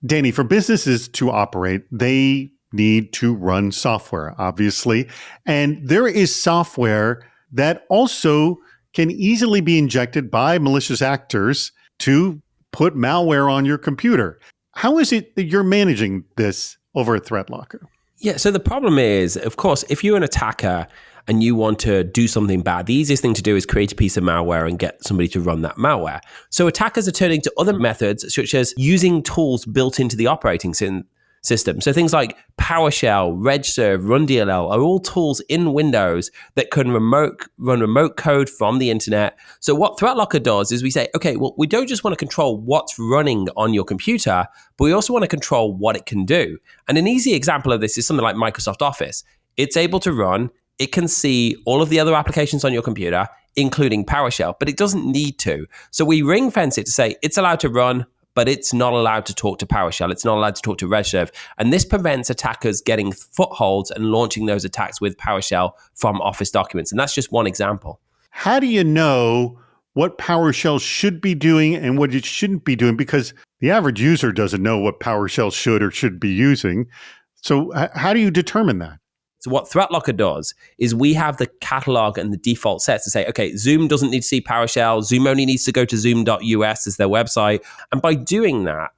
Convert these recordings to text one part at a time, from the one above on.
Danny, for businesses to operate, they need to run software, obviously. And there is software that also can easily be injected by malicious actors to put malware on your computer. How is it that you're managing this over at ThreatLocker? Yeah, so the problem is, of course, if you're an attacker and you want to do something bad, the easiest thing to do is create a piece of malware and get somebody to run that malware. So attackers are turning to other methods, such as using tools built into the operating system. So things like PowerShell, RegServe, RunDLL are all tools in Windows that can run remote code from the internet. So what ThreatLocker does is we say, okay, well, we don't just want to control what's running on your computer, but we also want to control what it can do. And an easy example of this is something like Microsoft Office. It's able to run, it can see all of the other applications on your computer, including PowerShell, but it doesn't need to. So we ring fence it to say it's allowed to run, but it's not allowed to talk to PowerShell. It's not allowed to talk to RegServe. And this prevents attackers getting footholds and launching those attacks with PowerShell from Office documents. And that's just one example. How do you know what PowerShell should be doing and what it shouldn't be doing? Because the average user doesn't know what PowerShell should or should be using. So how do you determine that? So what ThreatLocker does is we have the catalog and the default sets to say, okay, Zoom doesn't need to see PowerShell. Zoom only needs to go to zoom.us as their website. And by doing that,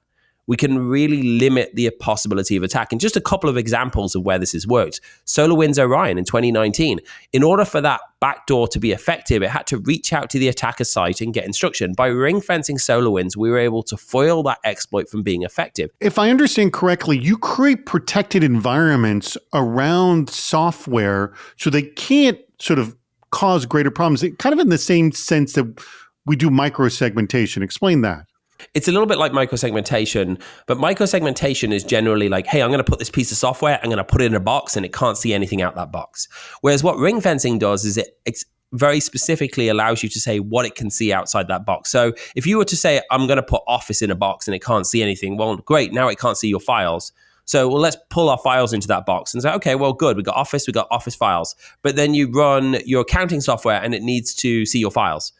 we can really limit the possibility of attack. And just a couple of examples of where this has worked. SolarWinds Orion in 2019, in order for that backdoor to be effective, it had to reach out to the attacker site and get instruction. By ring-fencing SolarWinds, we were able to foil that exploit from being effective. If I understand correctly, you create protected environments around software so they can't sort of cause greater problems, kind of in the same sense that we do microsegmentation. Explain that. It's a little bit like microsegmentation, but microsegmentation is generally like, hey, I'm going to put this piece of software, I'm going to put it in a box and it can't see anything out that box. Whereas what ring fencing does is it very specifically allows you to say what it can see outside that box. So if you were to say, I'm going to put Office in a box and it can't see anything, well, great, now it can't see your files. So let's pull our files into that box and say, okay, well, good, we got Office files. But then you run your accounting software and it needs to see your files.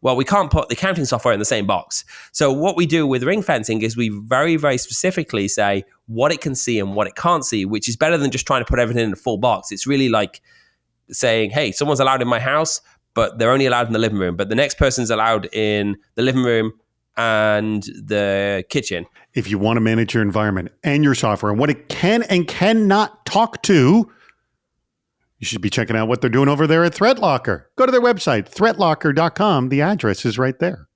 Well, we can't put the accounting software in the same box. So what we do with ring fencing is we very, very specifically say what it can see and what it can't see, which is better than just trying to put everything in a full box. It's really like saying, hey, someone's allowed in my house, but they're only allowed in the living room. But the next person's allowed in the living room and the kitchen. If you want to manage your environment and your software and what it can and cannot talk to, you should be checking out what they're doing over there at ThreatLocker. Go to their website, threatlocker.com. The address is right there.